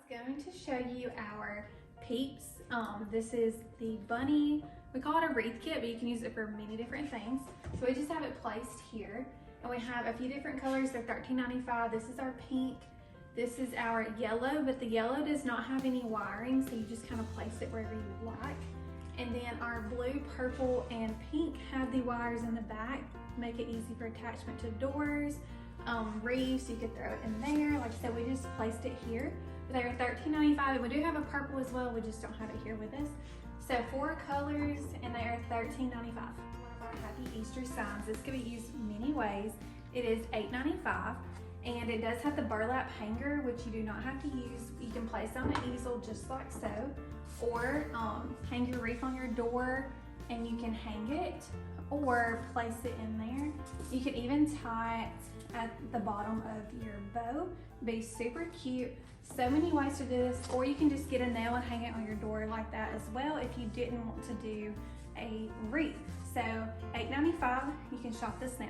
Going to show you our peeps. This is the bunny. We call it a wreath kit, but you can use it for many different things. So we just have it placed here, and we have a few different colors. They're $13.95. This is our pink. This is our yellow, but the yellow does not have any wiring, so you just kind of place it wherever you would like. And then our blue, purple, and pink have the wires in the back, make it easy for attachment to doors, wreaths. You could throw it in there. Like I said, we just placed it here. They are $13.95, and we do have a purple as well. We just don't have it here with us. So 4 colors, and they are $13.95. One of our Happy Easter signs. This can be used many ways. It is $8.95, and it does have the burlap hanger, which you do not have to use. You can place on an easel just like so, or hang your wreath on your door, and you can hang it or place it in there. You can even tie it at the bottom of your bow. Be super cute. So many ways to do this, or you can just get a nail and hang it on your door like that as well if you didn't want to do a wreath. So $8.95, you can shop this now.